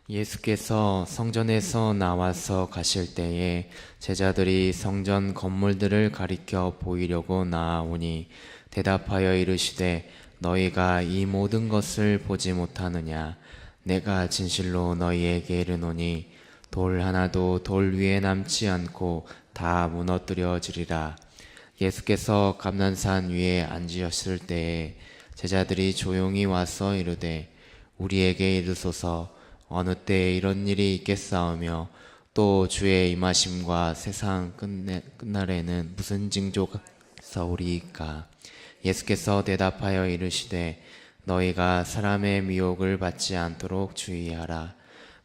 예수께서 성전에서 나와서 가실 때에 제자들이 성전 건물들을 가리켜 보이려고 나아오니 대답하여 이르시되 너희가 이 모든 것을 보지 못하느냐. 내가 진실로 너희에게 이르노니 돌 하나도 돌 위에 남지 않고 다 무너뜨려지리라. 예수께서 감난산 위에 앉으셨을 때에 제자들이 조용히 와서 이르되 우리에게 이르소서 어느 때에 이런 일이 있겠사오며 또 주의 임하심과 세상 끝날에는 무슨 징조가 있사오리이까. 예수께서 대답하여 이르시되 너희가 사람의 미혹을 받지 않도록 주의하라.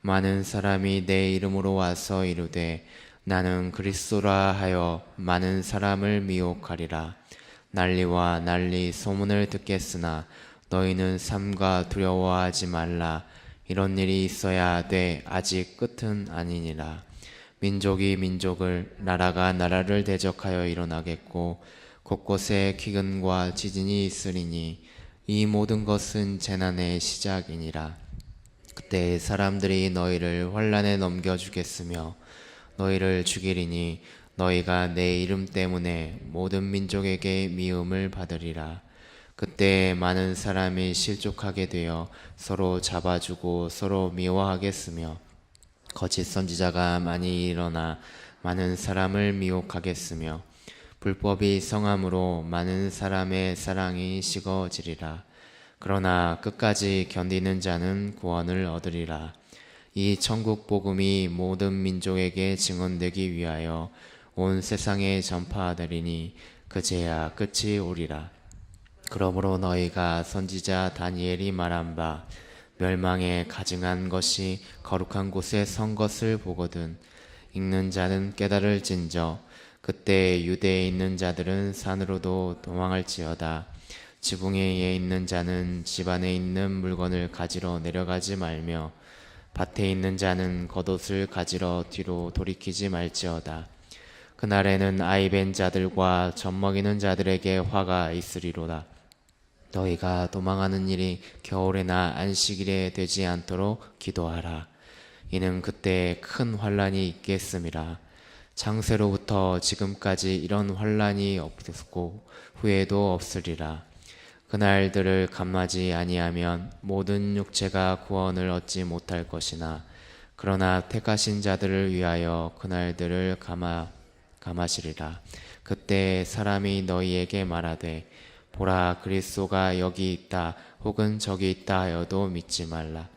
많은 사람이 내 이름으로 와서 이르되 나는 그리스도라 하여 많은 사람을 미혹하리라. 난리와 난리 소문을 듣겠으나 너희는 삼가 두려워하지 말라. 이런 일이 있어야 돼. 아직 끝은 아니니라. 민족이 민족을, 나라가 나라를 대적하여 일어나겠고 곳곳에 기근과 지진이 있으리니 이 모든 것은 재난의 시작이니라. 그때 사람들이 너희를 환난에 넘겨주겠으며 너희를 죽이리니 너희가 내 이름 때문에 모든 민족에게 미움을 받으리라. 그때 많은 사람이 실족하게 되어 서로 잡아주고 서로 미워하겠으며 거짓 선지자가 많이 일어나 많은 사람을 미혹하겠으며 불법이 성함으로 많은 사람의 사랑이 식어지리라. 그러나 끝까지 견디는 자는 구원을 얻으리라. 이 천국 복음이 모든 민족에게 증언되기 위하여 온 세상에 전파하리니 그제야 끝이 오리라. 그러므로 너희가 선지자 다니엘이 말한 바 멸망에 가증한 것이 거룩한 곳에 선 것을 보거든 읽는 자는 깨달을진저 그때 유대에 있는 자들은 산으로도 도망할지어다. 지붕에 있는 자는 집 안에 있는 물건을 가지러 내려가지 말며 밭에 있는 자는 겉옷을 가지러 뒤로 돌이키지 말지어다. 그날에는 아이벤 자들과 젖먹이는 자들에게 화가 있으리로다. 너희가 도망하는 일이 겨울에나 안식일에 되지 않도록 기도하라. 이는 그때 큰 환란이 있겠음이라. 창세로부터 지금까지 이런 환란이 없었고 후에도 없으리라. 그날들을 감하지 아니하면 모든 육체가 구원을 얻지 못할 것이나 그러나 택하신 자들을 위하여 그날들을 감하시리라. 그때 사람이 너희에게 말하되 보라 그리스도가 여기 있다 혹은 저기 있다 하여도 믿지 말라.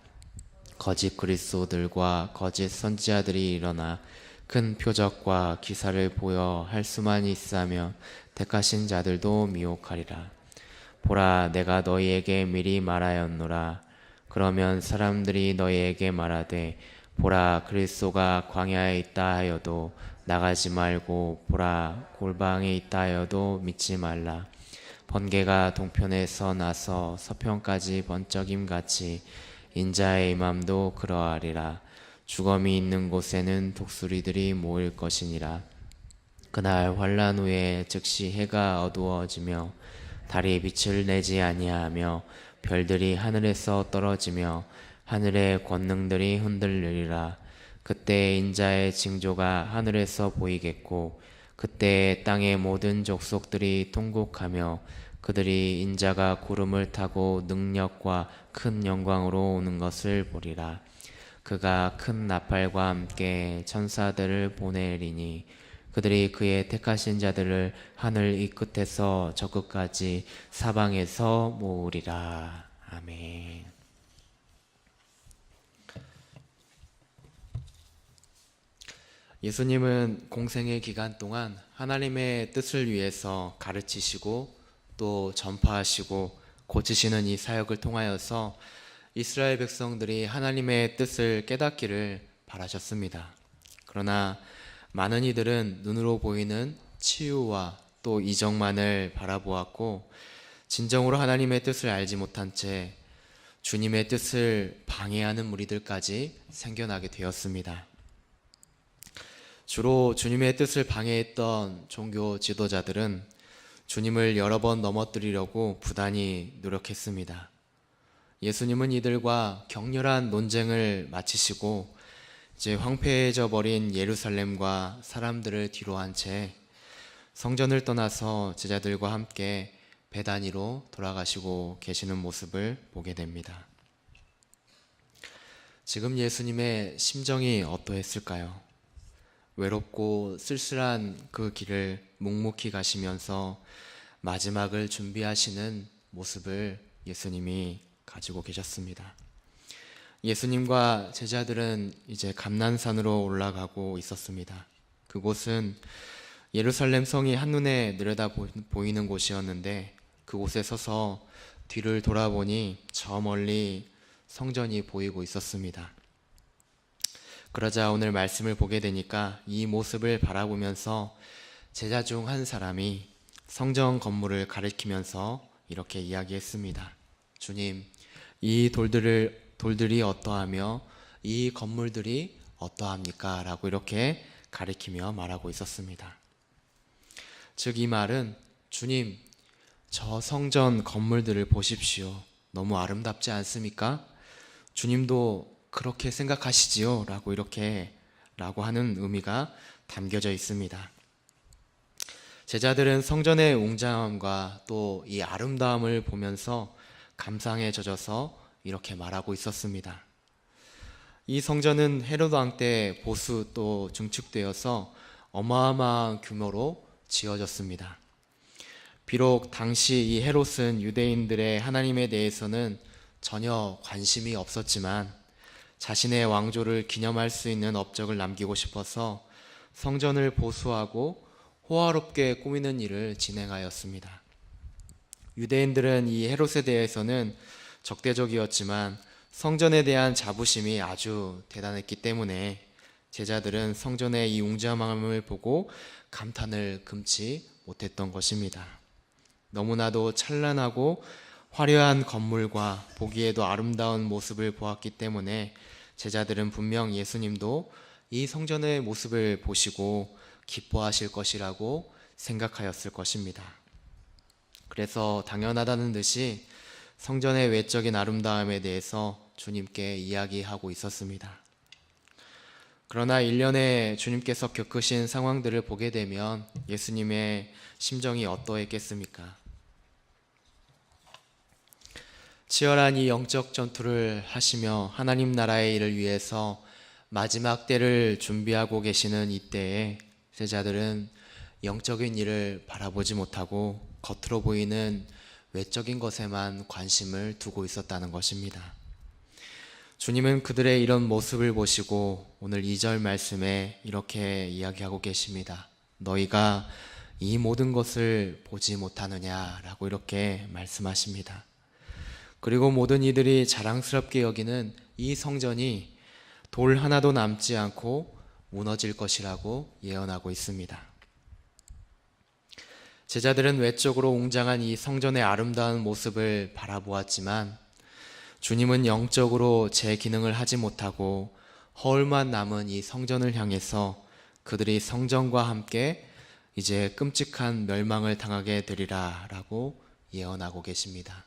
거짓 그리스도들과 거짓 선지자들이 일어나 큰 표적과 기사를 보여 할 수만 있으면 택하신 자들도 미혹하리라. 보라 내가 너희에게 미리 말하였노라. 그러면 사람들이 너희에게 말하되 보라 그리스도가 광야에 있다 하여도 나가지 말고 보라 골방에 있다 하여도 믿지 말라. 번개가 동편에서 나서 서편까지 번쩍임 같이 인자의 임함도 그러하리라. 주검이 있는 곳에는 독수리들이 모일 것이니라. 그날 환란 후에 즉시 해가 어두워지며 달이 빛을 내지 아니하며 별들이 하늘에서 떨어지며 하늘의 권능들이 흔들리리라. 그때 인자의 징조가 하늘에서 보이겠고 그때 땅의 모든 족속들이 통곡하며 그들이 인자가 구름을 타고 능력과 큰 영광으로 오는 것을 보리라. 그가 큰 나팔과 함께 천사들을 보내리니 그들이 그의 택하신 자들을 하늘 이 끝에서 저 끝까지 사방에서 모으리라. 아멘. 예수님은 공생의 기간 동안 하나님의 뜻을 위해서 가르치시고 또 전파하시고 고치시는 이 사역을 통하여서 이스라엘 백성들이 하나님의 뜻을 깨닫기를 바라셨습니다. 그러나 많은 이들은 눈으로 보이는 치유와 또 이적만을 바라보았고 진정으로 하나님의 뜻을 알지 못한 채 주님의 뜻을 방해하는 무리들까지 생겨나게 되었습니다. 주로 주님의 뜻을 방해했던 종교 지도자들은 주님을 여러 번 넘어뜨리려고 부단히 노력했습니다. 예수님은 이들과 격렬한 논쟁을 마치시고 이제 황폐해져 버린 예루살렘과 사람들을 뒤로 한 채 성전을 떠나서 제자들과 함께 베다니로 돌아가시고 계시는 모습을 보게 됩니다. 지금 예수님의 심정이 어떠했을까요? 외롭고 쓸쓸한 그 길을 묵묵히 가시면서 마지막을 준비하시는 모습을 예수님이 가지고 계셨습니다. 예수님과 제자들은 이제 감난산으로 올라가고 있었습니다. 그곳은 예루살렘 성이 한눈에 들여다 보이는 곳이었는데 그곳에 서서 뒤를 돌아보니 저 멀리 성전이 보이고 있었습니다. 그러자 오늘 말씀을 보게 되니까 이 모습을 바라보면서 제자 중 한 사람이 성전 건물을 가리키면서 이렇게 이야기했습니다. 주님, 이 돌들이 어떠하며 이 건물들이 어떠합니까? 라고 이렇게 가리키며 말하고 있었습니다. 즉 이 말은 주님, 저 성전 건물들을 보십시오. 너무 아름답지 않습니까? 주님도 그렇게 생각하시지요? 라고 하는 의미가 담겨져 있습니다. 제자들은 성전의 웅장함과 또 이 아름다움을 보면서 감상에 젖어서 이렇게 말하고 있었습니다. 이 성전은 헤로드 왕 때 보수 또 증축되어서 어마어마한 규모로 지어졌습니다. 비록 당시 이 헤롯은 유대인들의 하나님에 대해서는 전혀 관심이 없었지만 자신의 왕조를 기념할 수 있는 업적을 남기고 싶어서 성전을 보수하고 호화롭게 꾸미는 일을 진행하였습니다. 유대인들은 이 헤롯에 대해서는 적대적이었지만 성전에 대한 자부심이 아주 대단했기 때문에 제자들은 성전의 이 웅장함을 보고 감탄을 금치 못했던 것입니다. 너무나도 찬란하고 화려한 건물과 보기에도 아름다운 모습을 보았기 때문에 제자들은 분명 예수님도 이 성전의 모습을 보시고 기뻐하실 것이라고 생각하였을 것입니다. 그래서 당연하다는 듯이 성전의 외적인 아름다움에 대해서 주님께 이야기하고 있었습니다. 그러나 일련의 주님께서 겪으신 상황들을 보게 되면 예수님의 심정이 어떠했겠습니까? 치열한 이 영적 전투를 하시며 하나님 나라의 일을 위해서 마지막 때를 준비하고 계시는 이때에 제자들은 영적인 일을 바라보지 못하고 겉으로 보이는 외적인 것에만 관심을 두고 있었다는 것입니다. 주님은 그들의 이런 모습을 보시고 오늘 2절 말씀에 이렇게 이야기하고 계십니다. 너희가 이 모든 것을 보지 못하느냐라고 이렇게 말씀하십니다. 그리고 모든 이들이 자랑스럽게 여기는 이 성전이 돌 하나도 남지 않고 무너질 것이라고 예언하고 있습니다. 제자들은 외적으로 웅장한 이 성전의 아름다운 모습을 바라보았지만 주님은 영적으로 제 기능을 하지 못하고 허울만 남은 이 성전을 향해서 그들이 성전과 함께 이제 끔찍한 멸망을 당하게 되리라 라고 예언하고 계십니다.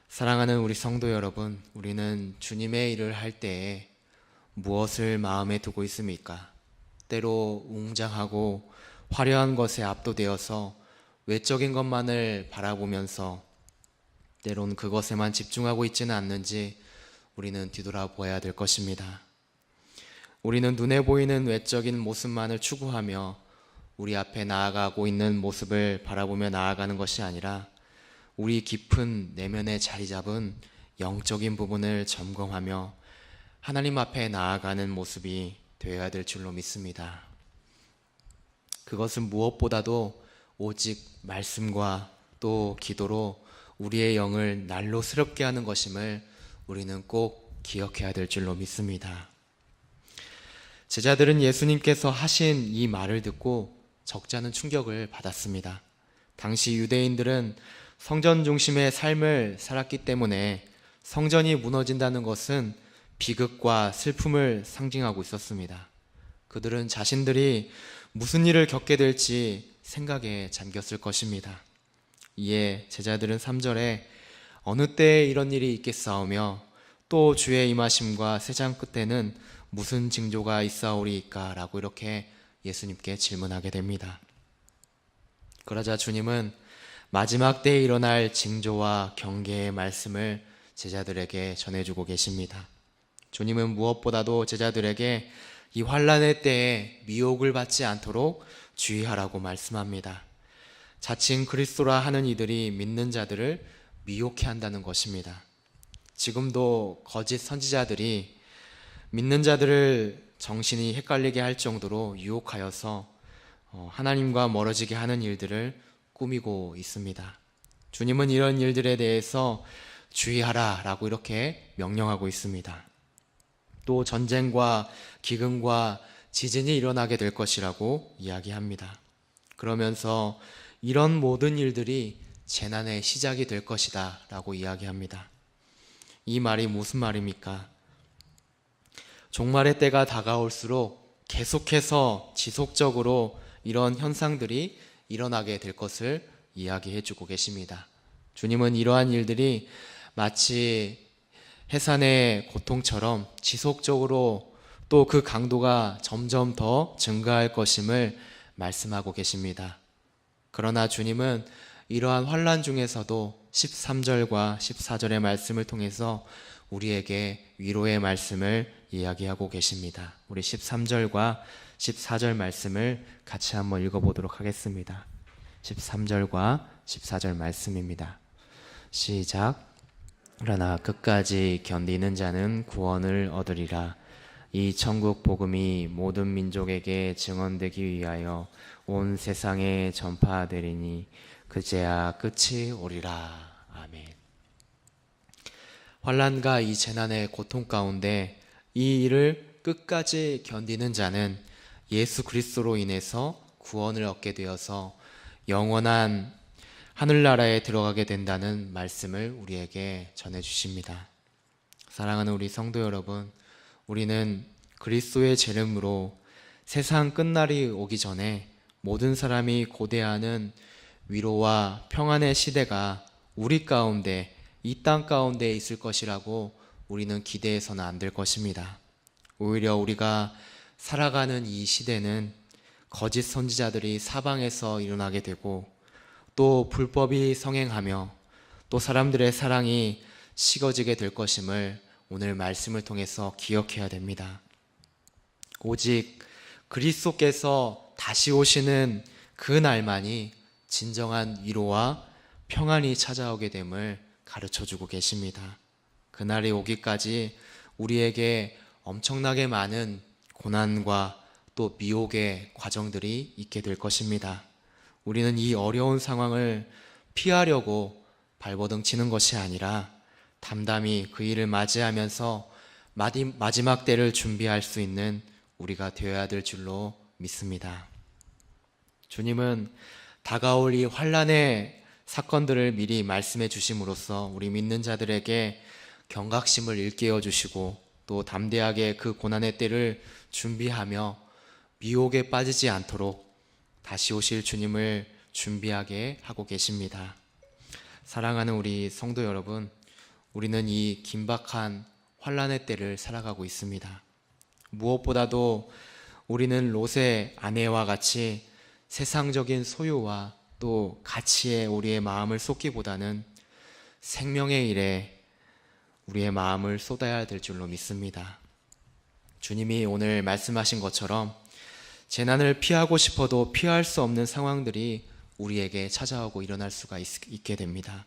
사랑하는 우리 성도 여러분, 우리는 주님의 일을 할 때에 무엇을 마음에 두고 있습니까? 때로 웅장하고 화려한 것에 압도되어서 외적인 것만을 바라보면서 때론 그것에만 집중하고 있지는 않는지 우리는 뒤돌아보아야 될 것입니다. 우리는 눈에 보이는 외적인 모습만을 추구하며 우리 앞에 나아가고 있는 모습을 바라보며 나아가는 것이 아니라 우리 깊은 내면에 자리 잡은 영적인 부분을 점검하며 하나님 앞에 나아가는 모습이 되어야 될 줄로 믿습니다. 그것은 무엇보다도 오직 말씀과 또 기도로 우리의 영을 날로 새롭게 하는 것임을 우리는 꼭 기억해야 될 줄로 믿습니다. 제자들은 예수님께서 하신 이 말을 듣고 적지 않은 충격을 받았습니다. 당시 유대인들은 성전 중심의 삶을 살았기 때문에 성전이 무너진다는 것은 비극과 슬픔을 상징하고 있었습니다. 그들은 자신들이 무슨 일을 겪게 될지 생각에 잠겼을 것입니다. 이에 제자들은 3절에 어느 때에 이런 일이 있겠사오며 또 주의 임하심과 세상 끝에는 무슨 징조가 있사오리이까? 라고 이렇게 예수님께 질문하게 됩니다. 그러자 주님은 마지막 때에 일어날 징조와 경계의 말씀을 제자들에게 전해주고 계십니다. 주님은 무엇보다도 제자들에게 이 환난의 때에 미혹을 받지 않도록 주의하라고 말씀합니다. 자칭 그리스도라 하는 이들이 믿는 자들을 미혹해 한다는 것입니다. 지금도 거짓 선지자들이 믿는 자들을 정신이 헷갈리게 할 정도로 유혹하여서 하나님과 멀어지게 하는 일들을 꾸미고 있습니다. 주님은 이런 일들에 대해서 주의하라 라고 이렇게 명령하고 있습니다. 또 전쟁과 기근과 지진이 일어나게 될 것이라고 이야기합니다. 그러면서 이런 모든 일들이 재난의 시작이 될 것이다 라고 이야기합니다. 이 말이 무슨 말입니까? 종말의 때가 다가올수록 계속해서 지속적으로 이런 현상들이 일어나게 될 것을 이야기해 주고 계십니다. 주님은 이러한 일들이 마치 해산의 고통처럼 지속적으로 또 그 강도가 점점 더 증가할 것임을 말씀하고 계십니다. 그러나 주님은 이러한 환난 중에서도 13절과 14절의 말씀을 통해서 우리에게 위로의 말씀을 이야기하고 계십니다. 우리 13절과 14절 말씀을 같이 한번 읽어보도록 하겠습니다. 13절과 14절 말씀입니다. 시작. 그러나 끝까지 견디는 자는 구원을 얻으리라. 이 천국 복음이 모든 민족에게 증언되기 위하여 온 세상에 전파되리니 그제야 끝이 오리라. 아멘. 환난과 이 재난의 고통 가운데 이 일을 끝까지 견디는 자는 예수 그리스도로 인해서 구원을 얻게 되어서 영원한 하늘나라에 들어가게 된다는 말씀을 우리에게 전해주십니다. 사랑하는 우리 성도 여러분, 우리는 그리스도의 재림으로 세상 끝날이 오기 전에 모든 사람이 고대하는 위로와 평안의 시대가 우리 가운데, 이 땅 가운데 있을 것이라고 우리는 기대해서는 안 될 것입니다. 오히려 우리가 살아가는 이 시대는 거짓 선지자들이 사방에서 일어나게 되고 또 불법이 성행하며 또 사람들의 사랑이 식어지게 될 것임을 오늘 말씀을 통해서 기억해야 됩니다. 오직 그리스도께서 다시 오시는 그 날만이 진정한 위로와 평안이 찾아오게 됨을 가르쳐주고 계십니다. 그날이 오기까지 우리에게 엄청나게 많은 고난과 또 미혹의 과정들이 있게 될 것입니다. 우리는 이 어려운 상황을 피하려고 발버둥 치는 것이 아니라 담담히 그 일을 맞이하면서 마지막 때를 준비할 수 있는 우리가 되어야 될 줄로 믿습니다. 주님은 다가올 이 환난의 사건들을 미리 말씀해 주심으로써 우리 믿는 자들에게 경각심을 일깨워 주시고 또 담대하게 그 고난의 때를 준비하며 미혹에 빠지지 않도록 다시 오실 주님을 준비하게 하고 계십니다. 사랑하는 우리 성도 여러분, 우리는 이 긴박한 환난의 때를 살아가고 있습니다. 무엇보다도 우리는 롯의 아내와 같이 세상적인 소유와 또 가치에 우리의 마음을 쏟기보다는 생명의 일에 우리의 마음을 쏟아야 될 줄로 믿습니다. 주님이 오늘 말씀하신 것처럼 재난을 피하고 싶어도 피할 수 없는 상황들이 우리에게 찾아오고 일어날 수가 있게 됩니다.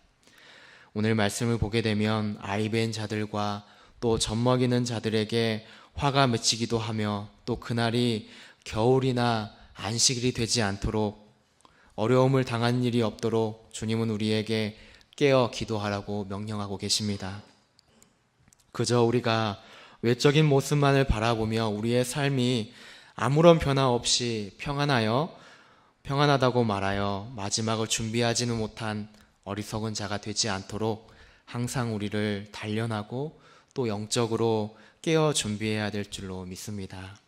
오늘 말씀을 보게 되면 아이벤 자들과 또 젖먹이는 자들에게 화가 맺히기도 하며 또 그날이 겨울이나 안식일이 되지 않도록 어려움을 당한 일이 없도록 주님은 우리에게 깨어 기도하라고 명령하고 계십니다. 그저 우리가 외적인 모습만을 바라보며 우리의 삶이 아무런 변화 없이 평안하다고 말하여 마지막을 준비하지는 못한 어리석은 자가 되지 않도록 항상 우리를 단련하고 또 영적으로 깨어 준비해야 될 줄로 믿습니다.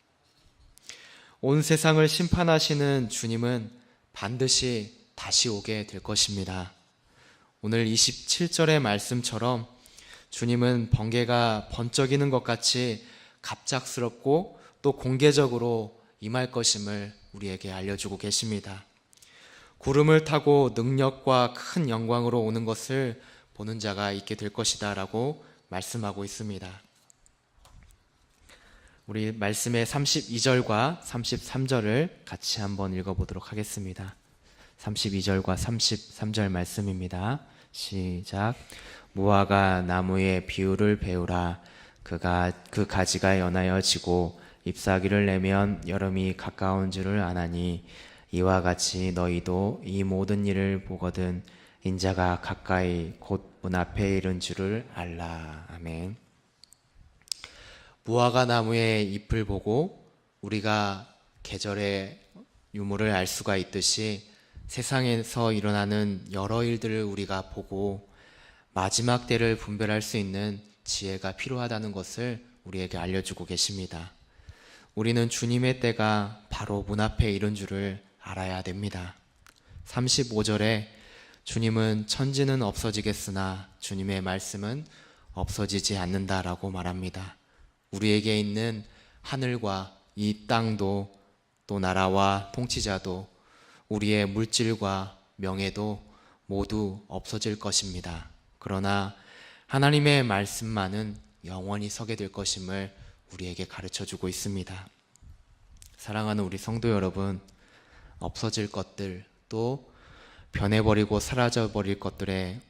온 세상을 심판하시는 주님은 반드시 다시 오게 될 것입니다. 오늘 27절의 말씀처럼 주님은 번개가 번쩍이는 것 같이 갑작스럽고 또 공개적으로 임할 것임을 우리에게 알려주고 계십니다. 구름을 타고 능력과 큰 영광으로 오는 것을 보는 자가 있게 될 것이다 라고 말씀하고 있습니다. 우리 말씀의 32절과 33절을 같이 한번 읽어보도록 하겠습니다. 32절과 33절 말씀입니다. 시작. 무화과 나무의 비유를 배우라. 그 가지가 연하여 지고 잎사귀를 내면 여름이 가까운 줄을 아나니 이와 같이 너희도 이 모든 일을 보거든 인자가 가까이 곧 문 앞에 이른 줄을 알라. 아멘. 무화과 나무의 잎을 보고 우리가 계절의 유무를 알 수가 있듯이 세상에서 일어나는 여러 일들을 우리가 보고 마지막 때를 분별할 수 있는 지혜가 필요하다는 것을 우리에게 알려주고 계십니다. 우리는 주님의 때가 바로 문 앞에 이른 줄을 알아야 됩니다. 35절에 주님은 천지는 없어지겠으나 주님의 말씀은 없어지지 않는다라고 말합니다. 우리에게 있는 하늘과 이 땅도 또 나라와 통치자도 우리의 물질과 명예도 모두 없어질 것입니다. 그러나 하나님의 말씀만은 영원히 서게 될 것임을 우리에게 가르쳐주고 있습니다. 사랑하는 우리 성도 여러분, 없어질 것들 또 변해버리고 사라져버릴 것들에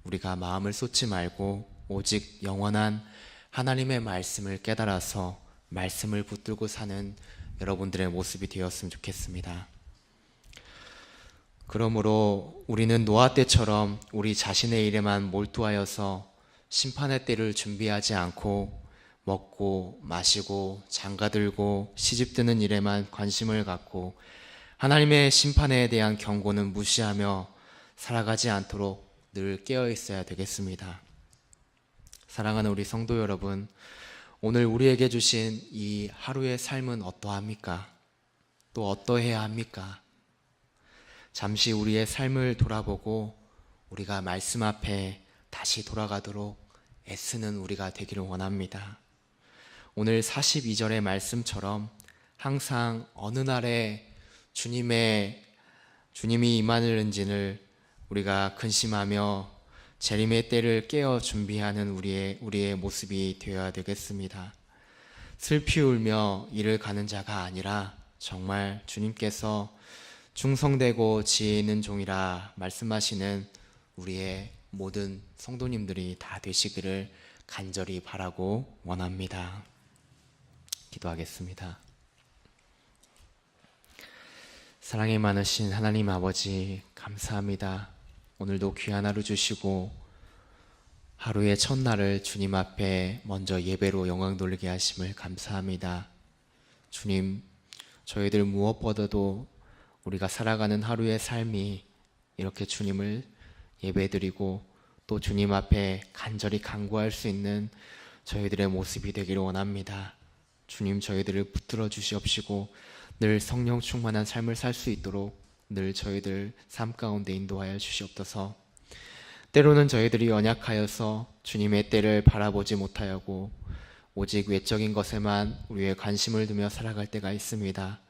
우리가 마음을 쏟지 말고 오직 영원한 하나님의 말씀을 깨달아서 말씀을 붙들고 사는 여러분들의 모습이 되었으면 좋겠습니다. 그러므로 우리는 노아 때처럼 우리 자신의 일에만 몰두하여서 심판의 때를 준비하지 않고 먹고 마시고 장가들고 시집드는 일에만 관심을 갖고 하나님의 심판에 대한 경고는 무시하며 살아가지 않도록 늘 깨어 있어야 되겠습니다. 사랑하는 우리 성도 여러분, 오늘 우리에게 주신 이 하루의 삶은 어떠합니까? 또 어떠해야 합니까? 잠시 우리의 삶을 돌아보고 우리가 말씀 앞에 다시 돌아가도록 애쓰는 우리가 되기를 원합니다. 오늘 42절의 말씀처럼 항상 어느 날에 주님이 임하는지를 우리가 근심하며 재림의 때를 깨어 준비하는 우리의 모습이 되어야 되겠습니다. 슬피 울며 이를 가는 자가 아니라 정말 주님께서 충성되고 지혜 있는 종이라 말씀하시는 우리의 모든 성도님들이 다 되시기를 간절히 바라고 원합니다. 기도하겠습니다. 사랑이 많으신 하나님 아버지, 감사합니다. 오늘도 귀한 하루 주시고 하루의 첫날을 주님 앞에 먼저 예배로 영광 돌리게 하심을 감사합니다. 주님, 저희들 무엇보다도 우리가 살아가는 하루의 삶이 이렇게 주님을 예배드리고 또 주님 앞에 간절히 간구할 수 있는 저희들의 모습이 되기를 원합니다. 주님, 저희들을 붙들어 주시옵시고 늘 성령 충만한 삶을 살 수 있도록 늘 저희들 삶 가운데 인도하여 주시옵소서. 때로는 저희들이 연약하여서 주님의 때를 바라보지 못하였고 오직 외적인 것에만 우리의 관심을 두며 살아갈 때가 있습니다.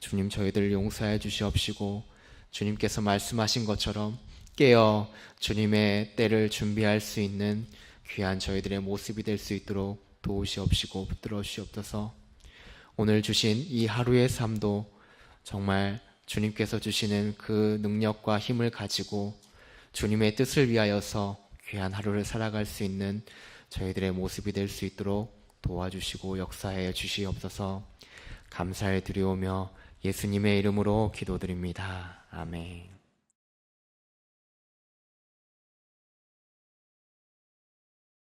주님, 저희들을 용서해 주시옵시고 주님께서 말씀하신 것처럼 깨어 주님의 때를 준비할 수 있는 귀한 저희들의 모습이 될 수 있도록 도우시옵시고 붙들어 주시옵소서. 오늘 주신 이 하루의 삶도 정말 주님께서 주시는 그 능력과 힘을 가지고 주님의 뜻을 위하여서 귀한 하루를 살아갈 수 있는 저희들의 모습이 될 수 있도록 도와주시고 역사해 주시옵소서. 감사해 드리오며 예수님의 이름으로 기도드립니다. 아멘.